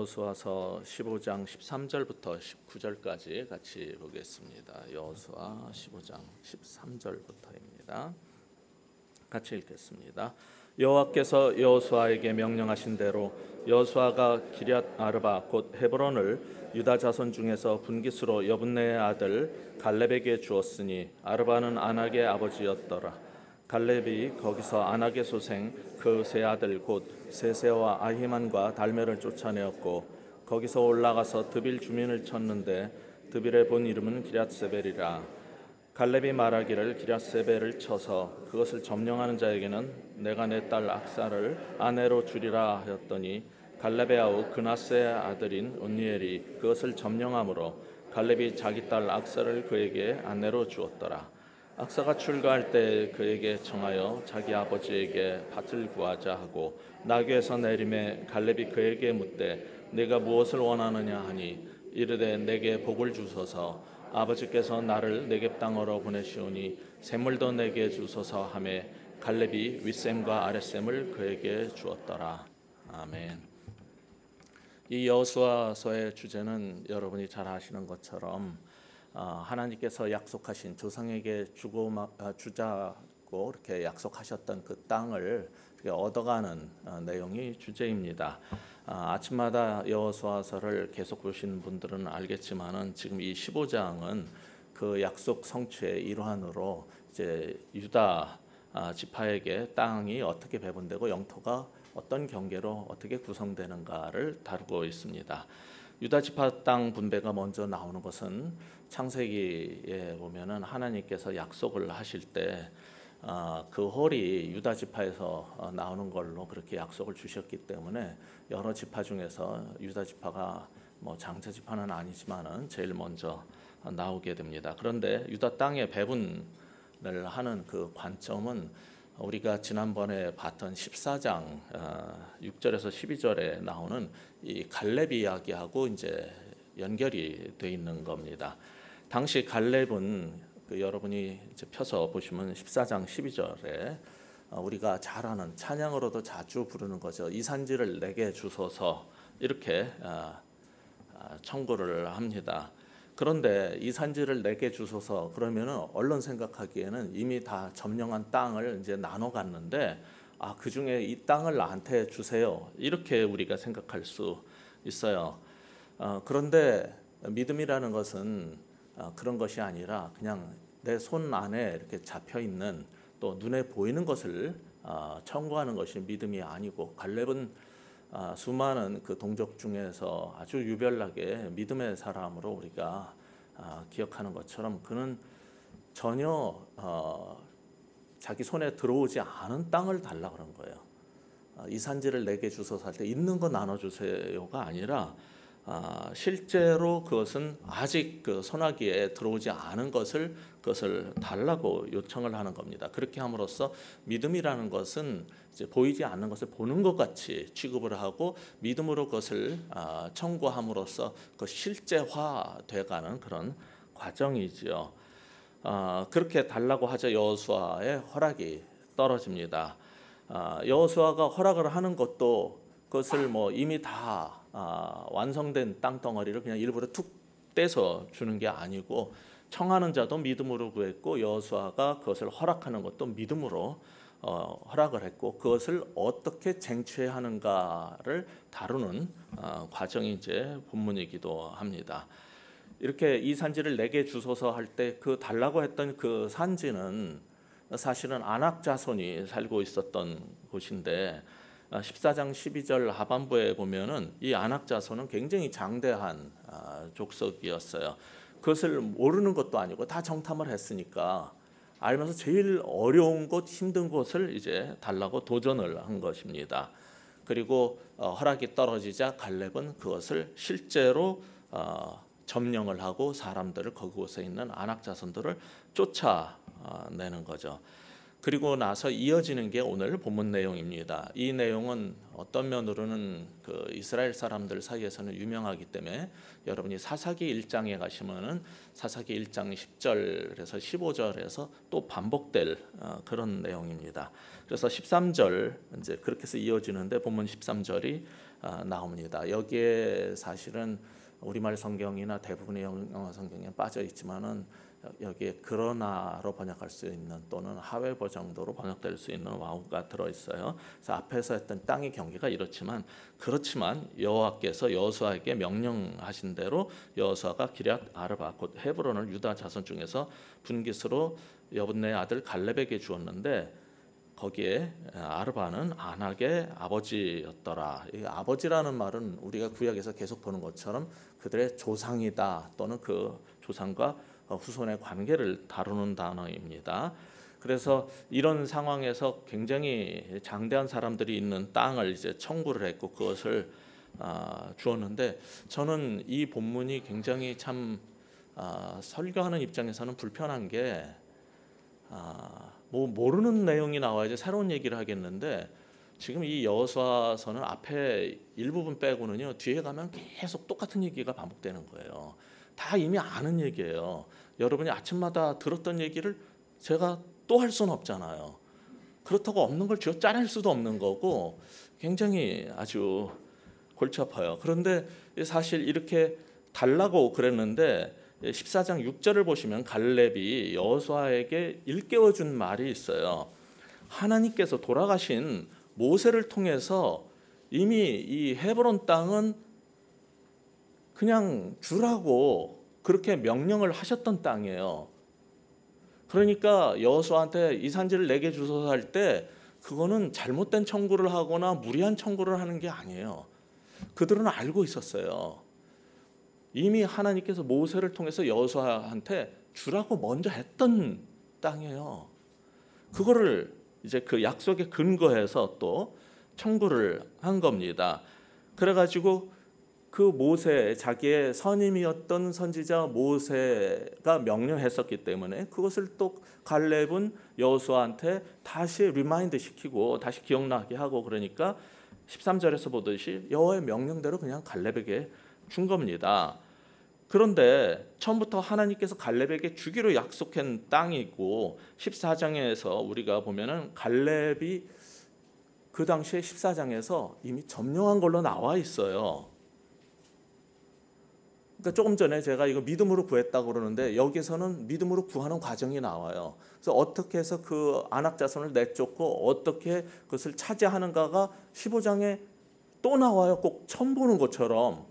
여호수아서 15장 13절부터 19절까지 같이 보겠습니다. 여호수아 15장 13절부터입니다. 같이 읽겠습니다. 여호와께서 여호수아에게 명령하신 대로 여호수아가 기럇 아르바 곧 헤브론을 유다 자손 중에서 분깃으로 여분네의 아들 갈렙에게 주었으니 아르바는 아낙의 아버지였더라. 갈렙이 거기서 아낙의 소생 그 세 아들 곧 세세와 아히만과 달메를 쫓아내었고 거기서 올라가서 드빌 주민을 쳤는데 드빌의 본 이름은 기럇세벨이라. 갈렙이 말하기를 기럇세벨을 쳐서 그것을 점령하는 자에게는 내가 내 딸 악사를 아내로 주리라 하였더니 갈렙의 아우 그나스의 아들인 온니엘이 그것을 점령함으로 갈렙이 자기 딸 악사를 그에게 아내로 주었더라. 악사가 출가할 때 그에게 청하여 자기 아버지에게 밭을 구하자 하고 나귀에서 내림에 갈렙이 그에게 묻되 네가 무엇을 원하느냐 하니 이르되 내게 복을 주소서 아버지께서 나를 네겝 땅으로 보내시오니 샘물도 내게 주소서 하매 갈렙이 윗샘과 아랫샘을 그에게 주었더라. 아멘. 이 여호수아서의 주제는 여러분이 잘 아시는 것처럼 하나님께서 약속하신 조상에게 주자고 이렇게 약속하셨던 그 땅을 얻어가는 내용이 주제입니다. 아침마다 여호수아서를 계속 보신 분들은 알겠지만은 지금 이 15장은 그 약속 성취의 일환으로 이제 유다 지파에게 땅이 어떻게 배분되고 영토가 어떤 경계로 어떻게 구성되는가를 다루고 있습니다. 유다 지파 땅 분배가 먼저 나오는 것은 창세기에 보면은 하나님께서 약속을 하실 때 그 홀이 유다 지파에서 나오는 걸로 그렇게 약속을 주셨기 때문에 여러 지파 중에서 유다 지파가 뭐 장자 지파는 아니지만은 제일 먼저 나오게 됩니다. 그런데 유다 땅의 배분을 하는 그 관점은 우리가 지난번에 봤던 14장 6절에서 12절에 나오는 이 갈렙 이야기하고 이제 연결이 돼 있는 겁니다. 당시 갈렙은 여러분이 이제 펴서 보시면 14장 12절에 우리가 잘 아는 찬양으로도 자주 부르는 거죠. 이 산지를 내게 주소서 이렇게 청구를 합니다. 그런데 이 산지를 내게 주소서 그러면은 언론 생각하기에는 이미 다 점령한 땅을 이제 나눠 갔는데 그 중에 이 땅을 나한테 주세요 이렇게 우리가 생각할 수 있어요. 그런데 믿음이라는 것은 그런 것이 아니라 그냥 내 손 안에 이렇게 잡혀 있는 또 눈에 보이는 것을 청구하는 것이 믿음이 아니고 갈렙은 수많은 그 동족 중에서 아주 유별나게 믿음의 사람으로 우리가 기억하는 것처럼 그는 전혀 자기 손에 들어오지 않은 땅을 달라 그런 거예요. 이 산지를 내게 주소서 할 때 있는 거 나눠주세요가 아니라 실제로 그것은 아직 그 소나기에 들어오지 않은 그것을 달라고 요청을 하는 겁니다. 그렇게 함으로써 믿음이라는 것은 이제 보이지 않는 것을 보는 것 같이 취급을 하고 믿음으로 그것을 청구함으로써 그 실제화돼가는 그런 과정이지요. 그렇게 달라고 하자 여호수아의 허락이 떨어집니다. 여호수아가 허락을 하는 것도 그것을 뭐 이미 다 완성된 땅덩어리를 그냥 일부러 툭 떼서 주는 게 아니고 청하는 자도 믿음으로 구했고 여호수아가 그것을 허락하는 것도 믿음으로 허락을 했고 그것을 어떻게 쟁취하는가를 다루는 과정이 이제 본문이기도 합니다. 이렇게 이 산지를 내게 주소서 할 때 그 달라고 했던 그 산지는 사실은 아낙 자손이 살고 있었던 곳인데 14장 12절 하반부에 보면은 이 아낙 자손은 굉장히 장대한 족속이었어요. 그것을 모르는 것도 아니고 다 정탐을 했으니까 알면서 제일 어려운 곳, 힘든 곳을 이제 달라고 도전을 한 것입니다. 그리고 허락이 떨어지자 갈렙은 그것을 실제로 점령을 하고 사람들을 그곳에 있는 아낙 자손들을 쫓아내는 거죠. 그리고 나서 이어지는 게 오늘 본문 내용입니다. 이 내용은 어떤 면으로는 그 이스라엘 사람들 사이에서는 유명하기 때문에 여러분이 사사기 1장에 가시면은 사사기 1장 10절에서 15절에서 또 반복될 그런 내용입니다. 그래서 13절 이제 그렇게 해서 이어지는데 본문 13절이 나옵니다. 여기에 사실은 우리말 성경이나 대부분의 영어 성경에 빠져 있지만은 여기에 그러나로 번역할 수 있는 또는 하웨버 정도로 번역될 수 있는 와우가 들어 있어요. 그래서 앞에서 했던 땅의 경계가 그렇지만 여호와께서 여호수아에게 명령하신 대로 여호수아가 기럇 아르바 곧 헤브론을 유다 자손 중에서 분깃으로 여분네의 아들 갈렙에게 주었는데 거기에 아르바는 아낙의 아버지였더라. 이 아버지라는 말은 우리가 구약에서 계속 보는 것처럼 그들의 조상이다 또는 그 조상과 후손의 관계를 다루는 단어입니다. 그래서 이런 상황에서 굉장히 장대한 사람들이 있는 땅을 이제 청구를 했고 그것을 주었는데 저는 이 본문이 굉장히 참 설교하는 입장에서는 불편한 게 뭐 모르는 내용이 나와야지 새로운 얘기를 하겠는데 지금 이 여호수아서는 앞에 일부분 빼고는요 뒤에 가면 계속 똑같은 얘기가 반복되는 거예요. 다 이미 아는 얘기예요. 여러분이 아침마다 들었던 얘기를 제가 또 할 수는 없잖아요. 그렇다고 없는 걸 쥐어 짜낼 수도 없는 거고 굉장히 아주 골치 아파요. 그런데 사실 이렇게 달라고 그랬는데 14장 6절을 보시면 갈렙이 여호수아에게 일깨워 준 말이 있어요. 하나님께서 돌아가신 모세를 통해서 이미 이 헤브론 땅은 그냥 주라고 그렇게 명령을 하셨던 땅이에요. 그러니까 여호수아한테 이 산지를 내게 주소서 할 때 그거는 잘못된 청구를 하거나 무리한 청구를 하는 게 아니에요. 그들은 알고 있었어요. 이미 하나님께서 모세를 통해서 여호수아한테 주라고 먼저 했던 땅이에요. 그거를 이제 그 약속에 근거해서 또 청구를 한 겁니다. 그래가지고 그 모세 자기의 선임이었던 선지자 모세가 명령했었기 때문에 그것을 또 갈렙은 여호수아한테 다시 리마인드 시키고 다시 기억나게 하고 그러니까 13절에서 보듯이 여호와의 명령대로 그냥 갈렙에게 준 겁니다. 그런데 처음부터 하나님께서 갈렙에게 주기로 약속한 땅이고 14장에서 우리가 보면은 갈렙이 그 당시에 14장에서 이미 점령한 걸로 나와 있어요. 그러니까 조금 전에 제가 이거 믿음으로 구했다고 그러는데 여기서는 믿음으로 구하는 과정이 나와요. 그래서 어떻게 해서 그 아낙 자손을 내쫓고 어떻게 그것을 차지하는가가 15장에 또 나와요. 꼭 처음 보는 것처럼.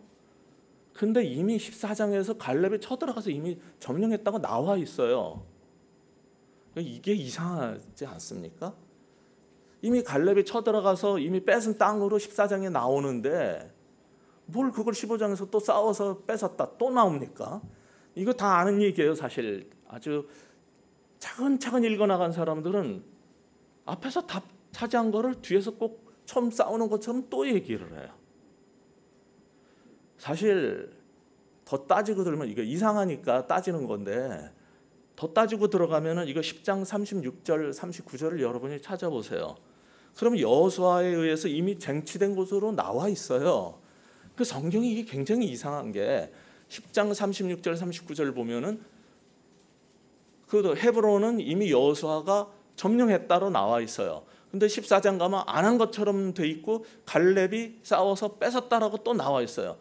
근데 이미 14장에서 갈렙이 쳐들어가서 이미 점령했다고 나와 있어요. 이게 이상하지 않습니까? 이미 갈렙이 쳐들어가서 이미 뺏은 땅으로 14장에 나오는데 뭘 그걸 15장에서 또 싸워서 뺏었다 또 나옵니까? 이거 다 아는 얘기예요. 사실 아주 차근차근 읽어나간 사람들은 앞에서 다 차지한 거를 뒤에서 꼭 처음 싸우는 것처럼 또 얘기를 해요. 사실 더 따지고 들으면 이거 이상하니까 따지는 건데 더 따지고 들어가면은 이거 10장 36절 39절을 여러분이 찾아보세요. 그럼 여호수아에 의해서 이미 쟁취된 곳으로 나와 있어요. 그 성경이 이게 굉장히 이상한 게 10장 36절 39절 보면은 그 헤브론은 이미 여호수아가 점령했다로 나와 있어요. 근데 14장 가면 안 한 것처럼 돼 있고 갈렙이 싸워서 뺏었다라고 또 나와 있어요.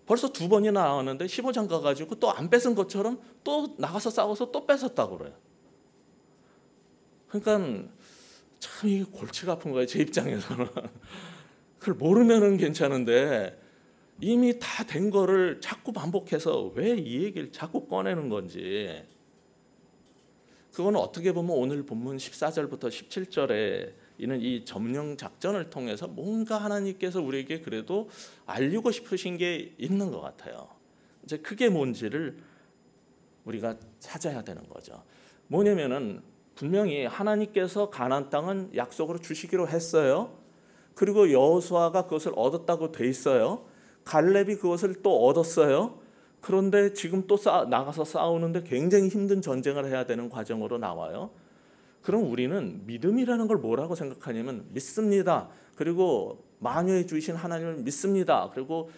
벌써 두 번이나 나왔는데 15장 가가지고 또 안 뺏은 것처럼 또 나가서 싸워서 또 뺏었다고 그래요. 그러니까 참 이게 골치가 아픈 거예요. 제 입장에서는. 그걸 모르면은 괜찮은데 이미 다 된 거를 자꾸 반복해서 왜 이 얘기를 자꾸 꺼내는 건지. 그거는 어떻게 보면 오늘 본문 14절부터 17절에 있는 이 점령 작전을 통해서 뭔가 하나님께서 우리에게 그래도 알리고 싶으신 게 있는 것 같아요. 이제 그게 뭔지를 우리가 찾아야 되는 거죠. 뭐냐면은 분명히 하나님께서 가나안 땅은 약속으로 주시기로 했어요. 그리고 여호수아가 그것을 얻었다고 돼 있어요. 갈렙이 그것을 또 얻었어요. 그런데 지금 또 나가서 싸우는데 굉장히 힘든 전쟁을 해야 되는 과정으로 나와요. 그럼 우리는 믿음이라는 걸 뭐라고 생각하냐면 믿습니다. 그리고 만유해 주신 하나님을 믿습니다. 그리고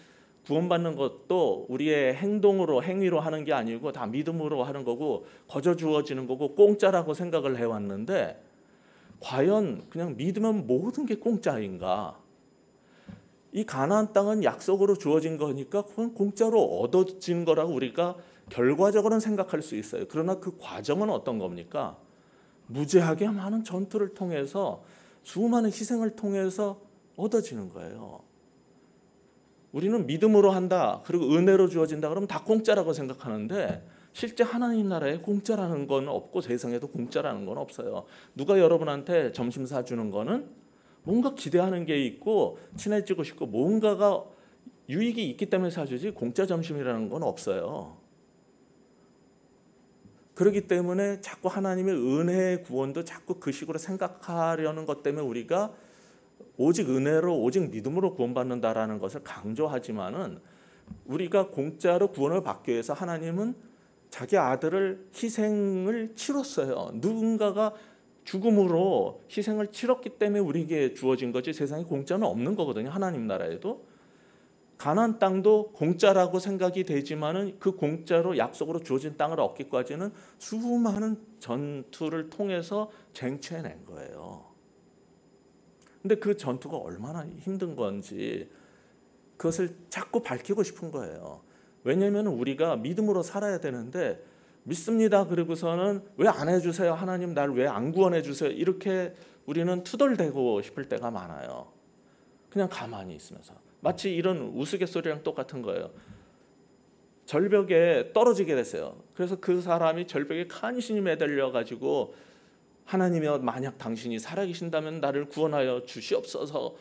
구원받는 것도 우리의 행동으로 행위로 하는 게 아니고 다 믿음으로 하는 거고 거저 주어지는 거고 공짜라고 생각을 해왔는데 과연 그냥 믿으면 모든 게 공짜인가? 이 가나안 땅은 약속으로 주어진 거니까 그건 공짜로 얻어진 거라고 우리가 결과적으로는 생각할 수 있어요. 그러나 그 과정은 어떤 겁니까? 무지하게 많은 전투를 통해서 수많은 희생을 통해서 얻어지는 거예요. 우리는 믿음으로 한다, 그리고 은혜로 주어진다 그러면 다 공짜라고 생각하는데 실제 하나님 나라에 공짜라는 건 없고 세상에도 공짜라는 건 없어요. 누가 여러분한테 점심 사주는 거는 뭔가 기대하는 게 있고 친해지고 싶고 뭔가가 유익이 있기 때문에 사주지 공짜 점심이라는 건 없어요. 그렇기 때문에 자꾸 하나님의 은혜의 구원도 자꾸 그 식으로 생각하려는 것 때문에 우리가 오직 은혜로 오직 믿음으로 구원받는다라는 것을 강조하지만은 우리가 공짜로 구원을 받기 위해서 하나님은 자기 아들을 희생을 치렀어요. 누군가가 죽음으로 희생을 치렀기 때문에 우리에게 주어진 거지 세상에 공짜는 없는 거거든요. 하나님 나라에도. 가나안 땅도 공짜라고 생각이 되지만은 그 공짜로 약속으로 주어진 땅을 얻기까지는 수많은 전투를 통해서 쟁취해낸 거예요. 근데 그 전투가 얼마나 힘든 건지 그것을 자꾸 밝히고 싶은 거예요. 왜냐하면 우리가 믿음으로 살아야 되는데 믿습니다 그러고서는 왜 안 해주세요? 하나님 날 왜 안 구원해 주세요? 이렇게 우리는 투덜대고 싶을 때가 많아요. 그냥 가만히 있으면서. 마치 이런 우스갯소리랑 똑같은 거예요. 절벽에 떨어지게 됐어요. 그래서 그 사람이 절벽에 간신히 매달려 가지고 하나님이여 만약 당신이 살아계신다면 나를 구원하여 주시옵소서.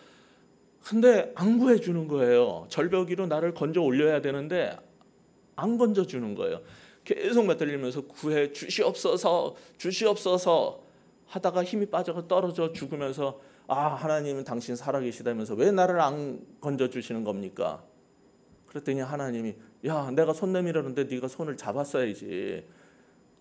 근데 안 구해주는 거예요. 절벽 위로 나를 건져 올려야 되는데 안 건져주는 거예요. 계속 매달리면서 구해 주시옵소서 주시옵소서 하다가 힘이 빠져서 떨어져 죽으면서 아 하나님은 당신 살아계시다면서 왜 나를 안 건져주시는 겁니까? 그랬더니 하나님이 야 내가 손 내밀었는데 네가 손을 잡았어야지.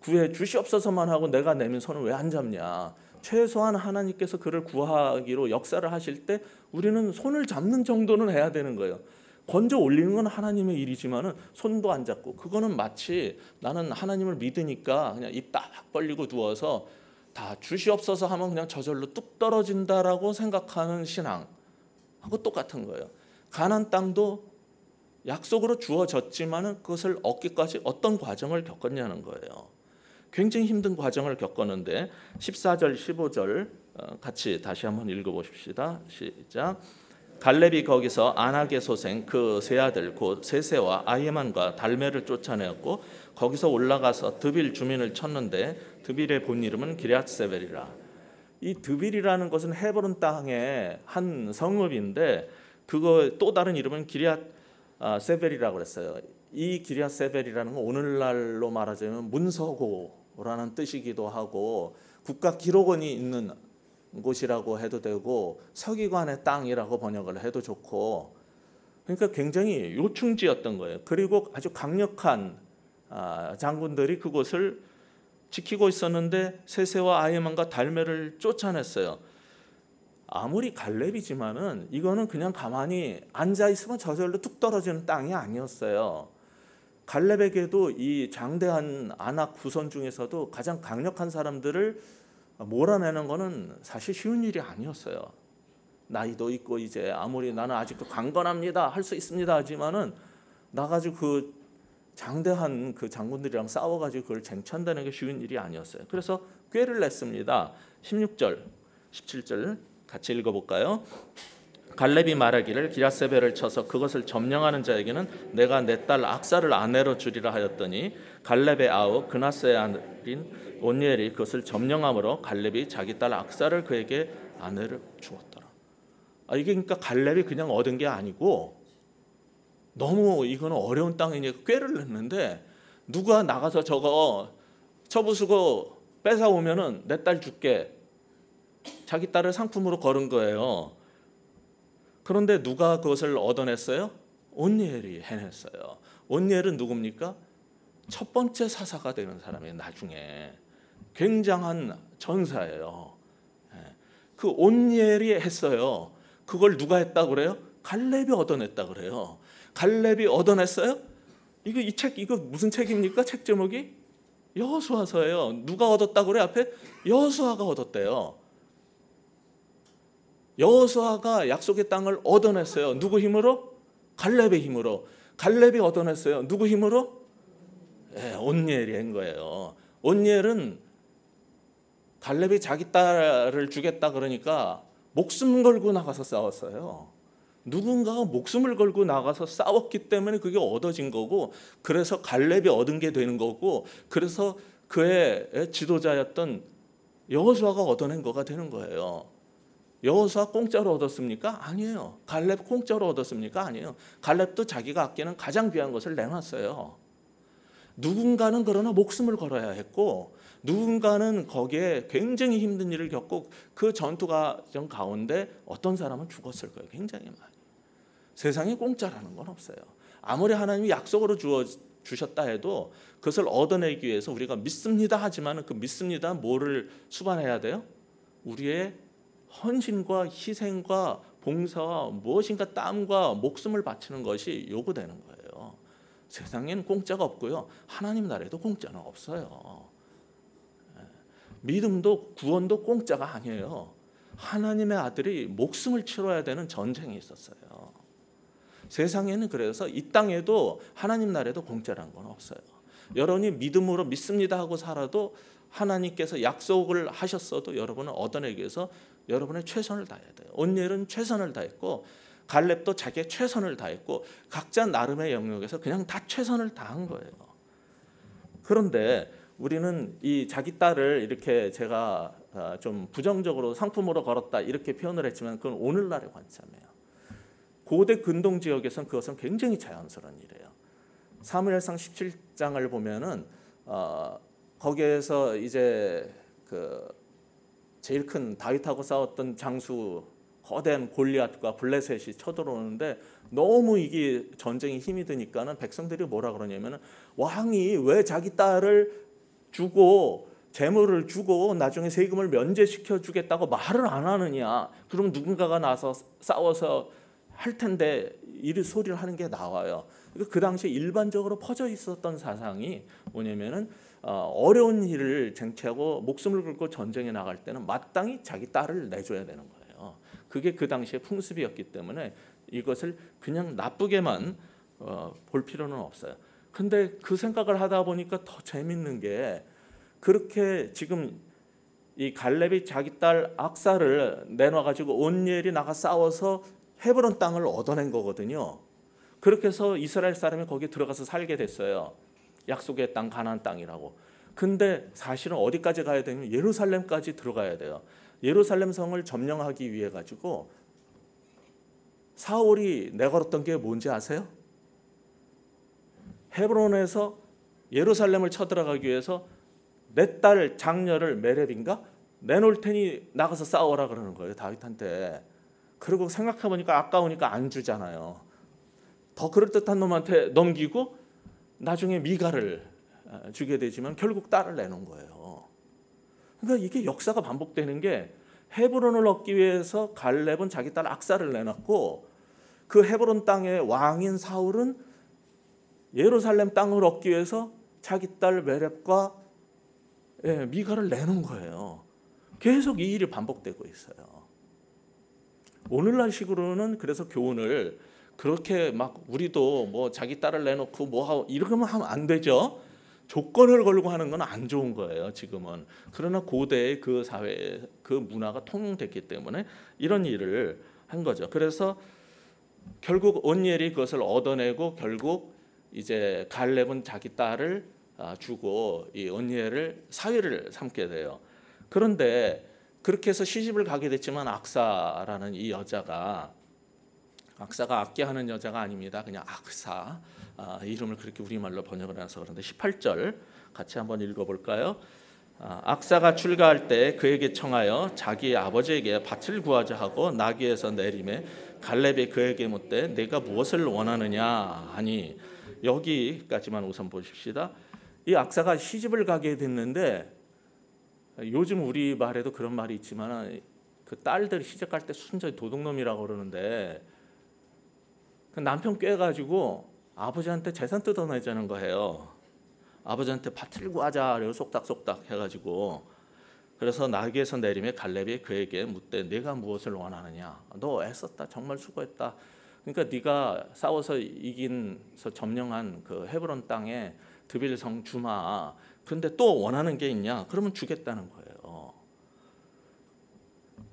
구해 주시옵소서만 하고 내가 내민 손을 왜 안 잡냐. 최소한 하나님께서 그를 구하기로 역사를 하실 때 우리는 손을 잡는 정도는 해야 되는 거예요. 건져 올리는 건 하나님의 일이지만은 손도 안 잡고 그거는 마치 나는 하나님을 믿으니까 그냥 입 딱 벌리고 누워서 다 주시옵소서 하면 그냥 저절로 뚝 떨어진다라고 생각하는 신앙하고 똑같은 거예요. 가나안 땅도 약속으로 주어졌지만은 그것을 얻기까지 어떤 과정을 겪었냐는 거예요. 굉장히 힘든 과정을 겪었는데 14절 15절 같이 다시 한번 읽어보십시다. 시작. 갈렙이 거기서 아낙의 소생 그 세 아들 곧 세세와 아히만과 달메를 쫓아내었고 거기서 올라가서 드빌 주민을 쳤는데 드빌의 본 이름은 기럇세벨이라. 이 드빌이라는 것은 헤브론 땅의 한 성읍인데 그거 또 다른 이름은 기럇세벨이라고 그랬어요. 이 기럇세벨이라는 건 오늘날로 말하자면 문서고라는 뜻이기도 하고 국가 기록원이 있는 곳이라고 해도 되고 서기관의 땅이라고 번역을 해도 좋고 그러니까 굉장히 요충지였던 거예요. 그리고 아주 강력한 장군들이 그곳을 지키고 있었는데 세세와 아히만과 달메를 쫓아냈어요. 아무리 갈렙이지만은 이거는 그냥 가만히 앉아 있으면 저절로 뚝 떨어지는 땅이 아니었어요. 갈렙에게도 이 장대한 아낙 후손 중에서도 가장 강력한 사람들을 몰아내는 거는 사실 쉬운 일이 아니었어요. 나이도 있고 이제 아무리 나는 아직도 강건합니다 할 수 있습니다 하지만은 나가지고 그 장대한 그 장군들이랑 싸워가지고 그걸 쟁취한다는 게 쉬운 일이 아니었어요. 그래서 꾀를 냈습니다. 16절 17절 같이 읽어볼까요? 갈렙이 말하기를 기럇세벨을 쳐서 그것을 점령하는 자에게는 내가 내 딸 악사를 아내로 주리라 하였더니 갈렙의 아우 그나스의 아들인 온니엘이 그것을 점령함으로 갈렙이 자기 딸 악사를 그에게 아내를 주었더라. 이게 그러니까 갈렙이 그냥 얻은 게 아니고 너무 이거는 어려운 땅이니까 꾀를 냈는데 누가 나가서 저거 쳐부수고 뺏어오면은 내 딸 줄게. 자기 딸을 상품으로 걸은 거예요. 그런데 누가 그것을 얻어냈어요? 온니엘이 해냈어요. 온니엘은 누굽니까? 첫 번째 사사가 되는 사람이에요. 나중에 굉장한 전사예요. 그 온니엘이 했어요. 그걸 누가 했다 그래요? 갈렙이 얻어냈다 그래요. 갈렙이 얻어냈어요? 이 책 이거 무슨 책입니까? 책 제목이 여호수아서예요. 누가 얻었다 그래? 앞에 여호수아가 얻었대요. 여호수아가 약속의 땅을 얻어냈어요. 누구 힘으로? 갈렙의 힘으로. 갈렙이 얻어냈어요. 누구 힘으로? 온니엘이 한 거예요. 온니엘은 갈렙이 자기 딸을 주겠다 그러니까 목숨 걸고 나가서 싸웠어요. 누군가가 목숨을 걸고 나가서 싸웠기 때문에 그게 얻어진 거고, 그래서 갈렙이 얻은 게 되는 거고, 그래서 그의 지도자였던 여호수아가 얻어낸 거가 되는 거예요. 여호수아 공짜로 얻었습니까? 아니에요. 갈렙 공짜로 얻었습니까? 아니에요. 갈렙도 자기가 아끼는 가장 귀한 것을 내놨어요. 누군가는 그러나 목숨을 걸어야 했고, 누군가는 거기에 굉장히 힘든 일을 겪고, 그 전투 과정 가운데 어떤 사람은 죽었을 거예요. 굉장히 많이. 세상에 공짜라는 건 없어요. 아무리 하나님이 약속으로 주셨다 해도 그것을 얻어내기 위해서 우리가 믿습니다 하지만 그 믿습니다 뭐를 수반해야 돼요? 우리의 헌신과 희생과 봉사와 무엇인가 땀과 목숨을 바치는 것이 요구되는 거예요. 세상에는 공짜가 없고요. 하나님 나라에도 공짜는 없어요. 믿음도 구원도 공짜가 아니에요. 하나님의 아들이 목숨을 치러야 되는 전쟁이 있었어요. 세상에는 그래서 이 땅에도 하나님 나라에도 공짜라는 건 없어요. 여러분이 믿음으로 믿습니다 하고 살아도 하나님께서 약속을 하셨어도 여러분은 얻어내기 위해서 여러분의 최선을 다해야 돼요. 온니엘은 최선을 다했고 갈렙도 자기의 최선을 다했고 각자 나름의 영역에서 그냥 다 최선을 다한 거예요. 그런데 우리는 이 자기 딸을 이렇게 제가 좀 부정적으로 상품으로 걸었다 이렇게 표현을 했지만 그건 오늘날의 관점이에요. 고대 근동 지역에서는 그것은 굉장히 자연스러운 일이에요. 사무엘상 17장을 보면은 거기에서 이제 그 제일 큰 다윗하고 싸웠던 장수 거대한 골리앗과 블레셋이 쳐들어오는데 너무 이게 전쟁이 힘이 드니까는 백성들이 뭐라 그러냐면은 왕이 왜 자기 딸을 주고 재물을 주고 나중에 세금을 면제시켜 주겠다고 말을 안 하느냐. 그럼 누군가가 나서 싸워서 할 텐데 이 소리를 하는 게 나와요. 그 당시에 일반적으로 퍼져 있었던 사상이 뭐냐면은 어려운 일을 쟁취하고 목숨을 걸고 전쟁에 나갈 때는 마땅히 자기 딸을 내줘야 되는 거예요. 그게 그 당시의 풍습이었기 때문에 이것을 그냥 나쁘게만 볼 필요는 없어요. 근데 그 생각을 하다 보니까 더 재밌는 게 그렇게 지금 이 갈렙이 자기 딸 악사를 내놔가지고 온니엘이 나가 싸워서 헤브론 땅을 얻어낸 거거든요. 그렇게 해서 이스라엘 사람이 거기 들어가서 살게 됐어요. 약속의 땅 가나안 땅이라고. 근데 사실은 어디까지 가야 되냐면 예루살렘까지 들어가야 돼요. 예루살렘 성을 점령하기 위해 가지고 사울이 내걸었던 게 뭔지 아세요? 헤브론에서 예루살렘을 쳐들어가기 위해서 내 딸 장녀를 메렙인가 내놓을 테니 나가서 싸워라 그러는 거예요, 다윗한테. 그리고 생각해보니까 아까우니까 안 주잖아요. 더 그럴듯한 놈한테 넘기고 나중에 미가를 주게 되지만 결국 딸을 내놓은 거예요. 그러니까 이게 역사가 반복되는 게 헤브론을 얻기 위해서 갈렙은 자기 딸 악사를 내놨고 그 헤브론 땅의 왕인 사울은 예루살렘 땅을 얻기 위해서 자기 딸 메렙과 미가를 내놓은 거예요. 계속 이 일이 반복되고 있어요. 오늘날 식으로는 그래서 교훈을 그렇게 막 우리도 뭐 자기 딸을 내놓고 뭐 하고 이러면 하면 안 되죠. 조건을 걸고 하는 건 안 좋은 거예요, 지금은. 그러나 고대의 그 사회, 그 문화가 통용됐기 때문에 이런 일을 한 거죠. 그래서 결국 온니엘이 그것을 얻어내고 결국 이제 갈렙은 자기 딸을 주고 이 온니엘을 사위를 삼게 돼요. 그런데 그렇게 해서 시집을 가게 됐지만 악사라는 이 여자가 악기하는 여자가 아닙니다. 그냥 악사 이름을 그렇게 우리말로 번역을 해서 그런데 18절 같이 한번 읽어볼까요? 악사가 출가할 때 그에게 청하여 자기 아버지에게 밭을 구하자 하고 나귀에서 내림에 갈렙이 그에게 묻되 내가 무엇을 원하느냐 하니 여기까지만 우선 보십시다. 이 악사가 시집을 가게 됐는데 요즘 우리 말에도 그런 말이 있지만 그 딸들이 시집 갈 때 순전히 도둑놈이라고 그러는데 그 남편 꿰가지고 아버지한테 재산 뜯어내자는 거예요. 아버지한테 밭을 구하자 그래서 속닥속닥 해가지고 그래서 나귀에서 내림에 갈렙이 그에게 묻되 네가 무엇을 원하느냐. 너 애썼다. 정말 수고했다. 그러니까 네가 싸워서 이긴서 점령한 그 헤브론 땅에 드빌성 주마. 근데 또 원하는 게 있냐? 그러면 주겠다는 거예요.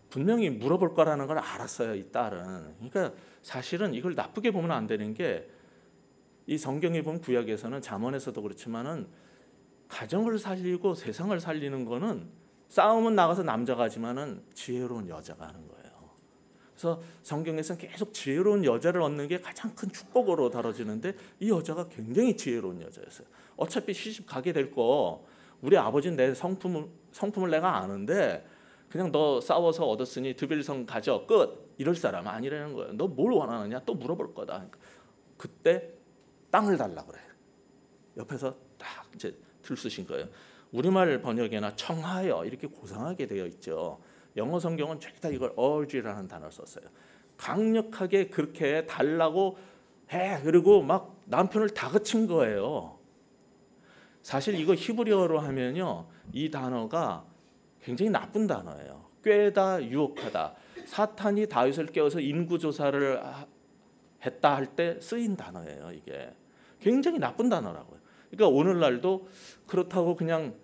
분명히 물어볼 거라는 걸 알았어요, 이 딸은. 그러니까 사실은 이걸 나쁘게 보면 안 되는 게, 이 성경에 보면 구약에서는 잠언에서도 그렇지만은 가정을 살리고 세상을 살리는 거는 싸움은 나가서 남자가 하지만은 지혜로운 여자가 하는 거예요. 그래서 성경에서는 계속 지혜로운 여자를 얻는 게 가장 큰 축복으로 다뤄지는데, 이 여자가 굉장히 지혜로운 여자였어요. 어차피 시집 가게 될 거, 우리 아버지는 내 성품을 내가 아는데 그냥 너 싸워서 얻었으니 드빌성 가져 끝, 이럴 사람 아니라는 거예요. 너 뭘 원하느냐 또 물어볼 거다. 그러니까 그때 땅을 달라 그래. 옆에서 딱 이제 들쑤신 거예요. 우리말 번역에나 청하여 이렇게 고상하게 되어 있죠. 영어 성경은 죄다 이걸 urge라는 단어를 썼어요. 강력하게 그렇게 달라고 해. 그리고 막 남편을 다그친 거예요. 사실 이거 히브리어로 하면요, 이 단어가 굉장히 나쁜 단어예요. 꾀다, 유혹하다. 사탄이 다윗을 깨워서 인구조사를 했다 할 때 쓰인 단어예요. 이게 굉장히 나쁜 단어라고요. 그러니까 오늘날도 그렇다고 그냥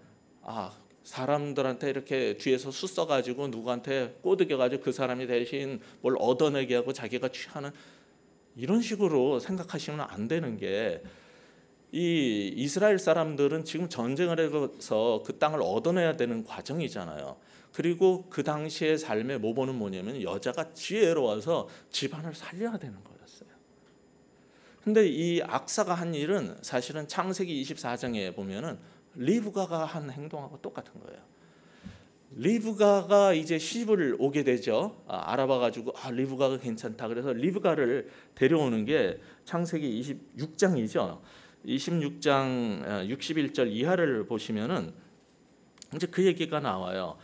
사람들한테 이렇게 뒤에서 수 써가지고 누구한테 꼬드겨가지고 그 사람이 대신 뭘 얻어내게 하고 자기가 취하는, 이런 식으로 생각하시면 안 되는 게, 이 이스라엘 사람들은 지금 전쟁을 해서 그 땅을 얻어내야 되는 과정이잖아요. 그리고 그 당시의 삶의 모범은 뭐냐면 여자가 지혜로워서 집안을 살려야 되는 거였어요. 근데 이 악사가 한 일은 사실은 창세기 24장에 보면은 리브가가 한 행동하고 똑같은 거예요. 리브가가 이제 시집을 오게 되죠. 알아봐가지고 리브가가 괜찮다. 그래서 리브가를 데려오는 게 창세기 26장이죠. 26장 61절 이하를 보시면은 이제 그 얘기가 나와요.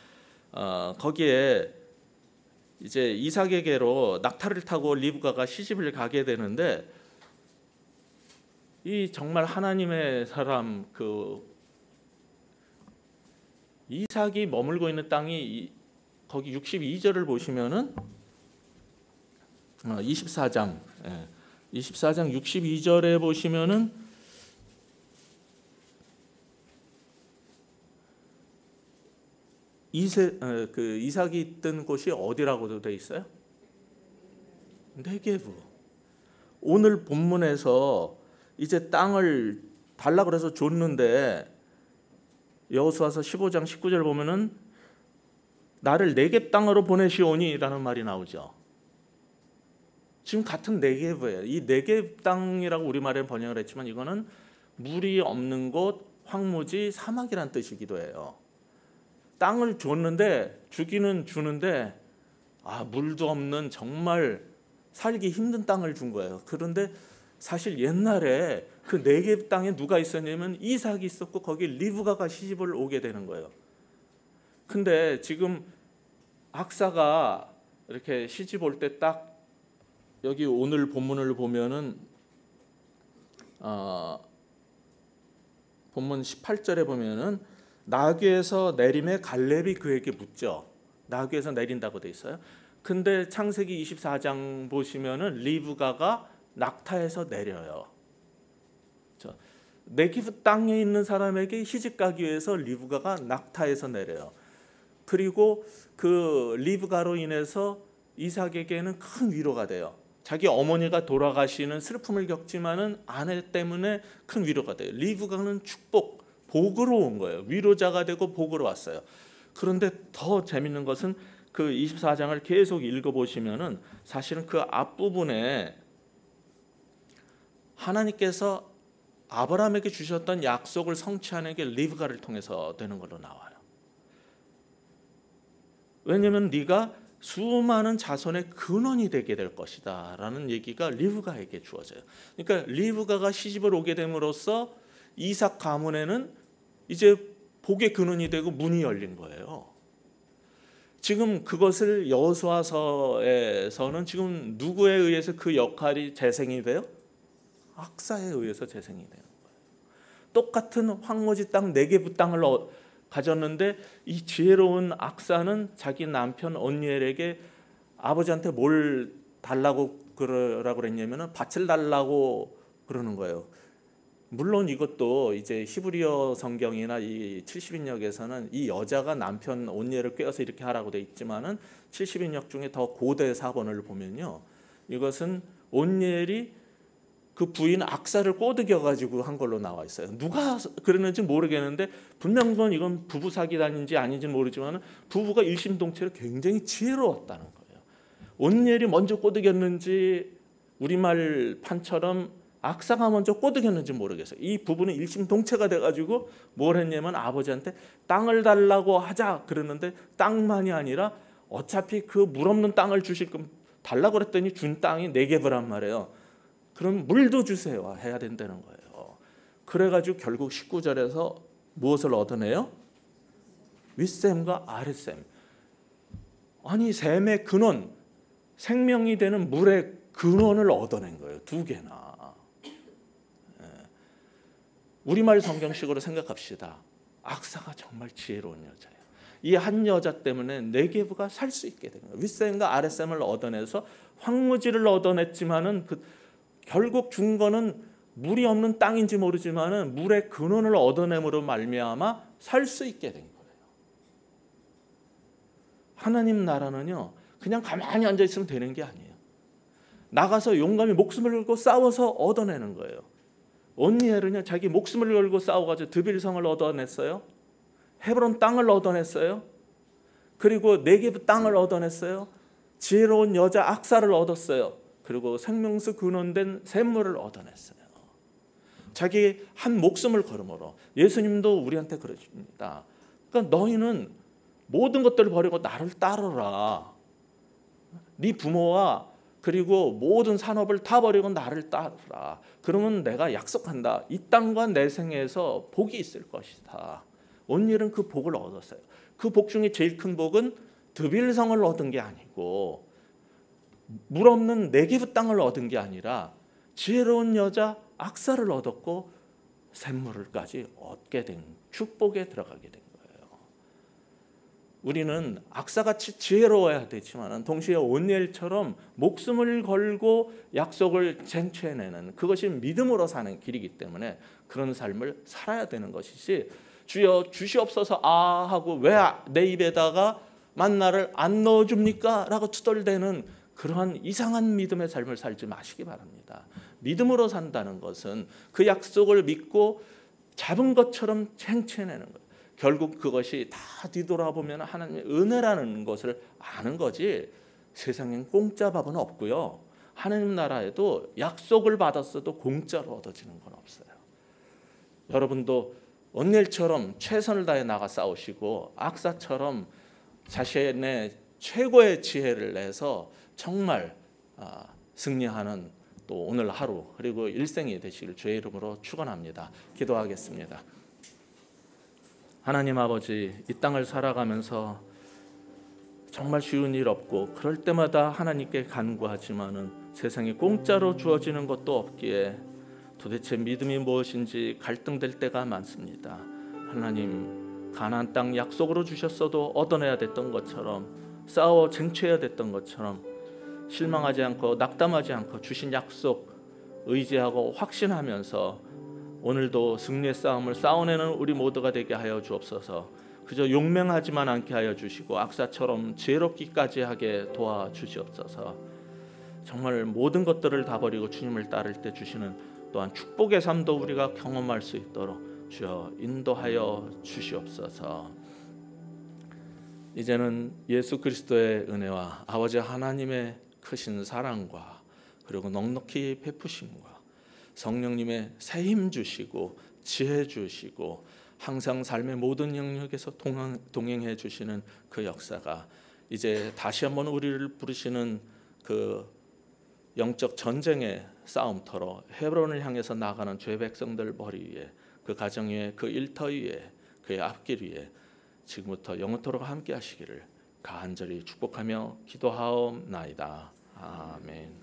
거기에 이제 이삭에게로 낙타를 타고 리브가가 시집을 가게 되는데, 이 정말 하나님의 사람 그 이삭이 머물고 있는 땅이 거기 62절을 보시면은 24장 62절에 보시면은 이삭이 있던 곳이 어디라고도 돼 있어요? 네게브. 오늘 본문에서 이제 땅을 달라 그래서 줬는데, 여호수아서 15장 19절 보면은 나를 네겝 땅으로 보내시오니라는 말이 나오죠. 지금 같은 네게브예요. 이 네겝 땅이라고 우리말에 번역을 했지만 이거는 물이 없는 곳, 황무지, 사막이란 뜻이기도 해요. 땅을 줬는데, 주기는 주는데 물도 없는 정말 살기 힘든 땅을 준 거예요. 그런데 사실 옛날에 그 네겝 땅에 누가 있었냐면 이삭이 있었고 거기 리브가가 시집을 오게 되는 거예요. 근데 지금 악사가 이렇게 시집 올 때 딱 여기 오늘 본문을 보면은 본문 18절에 보면은 나귀에서 내림에 갈렙이 그에게 묻죠. 나귀에서 내린다고 돼 있어요. 근데 창세기 24장 보시면은 리브가가 낙타에서 내려요. 네기브 땅에 있는 사람에게 시집 가기 위해서 리브가가 낙타에서 내려요. 그리고 그 리브가로 인해서 이삭에게는 큰 위로가 돼요. 자기 어머니가 돌아가시는 슬픔을 겪지만은 아내 때문에 큰 위로가 돼요. 리브가는 축복, 복으로 온 거예요. 위로자가 되고 복으로 왔어요. 그런데 더 재밌는 것은 그 24장을 계속 읽어보시면은 사실은 그 앞부분에 하나님께서 아브라함에게 주셨던 약속을 성취하는 게 리브가를 통해서 되는 걸로 나와요. 왜냐하면 네가 수많은 자손의 근원이 되게 될 것이다 라는 얘기가 리브가에게 주어져요. 그러니까 리브가가 시집을 오게 됨으로써 이삭 가문에는 이제 복의 근원이 되고 문이 열린 거예요. 지금 그것을 여호수아서에서는 지금 누구에 의해서 그 역할이 재생이 돼요? 악사에 의해서 재생이 되는 거예요. 똑같은 황무지 땅 네게브 땅을 가졌는데 이 지혜로운 악사는 자기 남편 온니엘에게 아버지한테 뭘 달라고 그러라고 그랬냐면은 밭을 달라고 그러는 거예요. 물론 이것도 이제 히브리어 성경이나 이 70인역에서는 이 여자가 남편 온니엘을 꿰어서 이렇게 하라고 돼 있지만은 70인역 중에 더 고대 사본을 보면요, 이것은 온니엘이 그 부인 악사를 꼬드겨 가지고 한 걸로 나와 있어요. 누가 그랬는지 모르겠는데 분명 이건 부부 사기단인지 아닌지는 모르지만 부부가 일심동체로 굉장히 지혜로웠다는 거예요. 온니엘이 먼저 꼬드겼는지 우리말 판처럼 악사가 먼저 꼬드겼는지 모르겠어요. 이 부부는 일심동체가 돼가지고 뭘 했냐면 아버지한테 땅을 달라고 하자 그러는데 땅만이 아니라 어차피 그 물 없는 땅을 주실 건 달라고 그랬더니 준 땅이 네겝이란 말이에요. 그럼 물도 주세요 해야 된다는 거예요. 그래가지고 결국 19절에서 무엇을 얻어내요? 윗셈과 아랫셈. 아니 셈의 근원, 생명이 되는 물의 근원을 얻어낸 거예요. 두 개나. 우리말 성경식으로 생각합시다. 악사가 정말 지혜로운 여자예요. 이 한 여자 때문에 네게브가 살 수 있게 된 거예요. 윗셈과 아랫셈을 얻어내서 황무지를 얻어냈지만은 결국 준 거는 물이 없는 땅인지 모르지만은 물의 근원을 얻어냄으로 말미암아 살 수 있게 된 거예요. 하나님 나라는요, 그냥 가만히 앉아 있으면 되는 게 아니에요. 나가서 용감히 목숨을 걸고 싸워서 얻어내는 거예요. 온니엘은요, 자기 목숨을 걸고 싸워가지고 드빌성을 얻어냈어요. 헤브론 땅을 얻어냈어요. 그리고 네게브 땅을 얻어냈어요. 지혜로운 여자 악사를 얻었어요. 그리고 생명수 근원된 샘물을 얻어냈어요. 자기 한 목숨을 걸음으로. 예수님도 우리한테 그러십니다. 그러니까 너희는 모든 것들을 버리고 나를 따르라. 네 부모와 그리고 모든 산업을 다 버리고 나를 따르라. 그러면 내가 약속한다. 이 땅과 내 생에서 복이 있을 것이다. 온니엘은 그 복을 얻었어요. 그 복 중에 제일 큰 복은 드빌성을 얻은 게 아니고 물 없는 네게브 땅을 얻은 게 아니라 지혜로운 여자 악사를 얻었고 샘물을까지 얻게 된 축복에 들어가게 된 거예요. 우리는 악사같이 지혜로워야 되지만 동시에 온니엘처럼 목숨을 걸고 약속을 쟁취해내는 그것이 믿음으로 사는 길이기 때문에 그런 삶을 살아야 되는 것이지, 주여 주시옵소서 하고 왜 내 입에다가 만나를 안 넣어줍니까? 라고 투덜대는 그러한 이상한 믿음의 삶을 살지 마시기 바랍니다. 믿음으로 산다는 것은 그 약속을 믿고 잡은 것처럼 쟁취해내는 거예요. 결국 그것이 다 뒤돌아보면 하나님의 은혜라는 것을 아는 거지, 세상엔 공짜 밥은 없고요. 하나님 나라에도 약속을 받았어도 공짜로 얻어지는 건 없어요. 여러분도 온니엘처럼 최선을 다해 나가 싸우시고 악사처럼 자신의 최고의 지혜를 내서 정말 승리하는 또 오늘 하루 그리고 일생이 되시길 주의 이름으로 축원합니다. 기도하겠습니다. 하나님 아버지, 이 땅을 살아가면서 정말 쉬운 일 없고 그럴 때마다 하나님께 간구하지만은 세상에 공짜로 주어지는 것도 없기에 도대체 믿음이 무엇인지 갈등될 때가 많습니다. 하나님, 가나안 땅 약속으로 주셨어도 얻어내야 됐던 것처럼, 싸워 쟁취해야 됐던 것처럼 실망하지 않고 낙담하지 않고 주신 약속 의지하고 확신하면서 오늘도 승리의 싸움을 싸워내는 우리 모두가 되게 하여 주옵소서. 그저 용맹하지만 않게 하여 주시고 악사처럼 지혜롭기까지 하게 도와주시옵소서. 정말 모든 것들을 다 버리고 주님을 따를 때 주시는 또한 축복의 삶도 우리가 경험할 수 있도록 주여 인도하여 주시옵소서. 이제는 예수 그리스도의 은혜와 아버지 하나님의 크신 사랑과 그리고 넉넉히 베푸심과 성령님의 새 힘 주시고 지혜 주시고 항상 삶의 모든 영역에서 동행해 주시는 그 역사가 이제 다시 한번 우리를 부르시는 그 영적 전쟁의 싸움터로 헤브론을 향해서 나가는 죄 백성들 머리 위에, 그 가정 위에, 그 일터 위에, 그의 앞길 위에 지금부터 영원토록 함께 하시기를 간절히 축복하며 기도하옵나이다. 아멘.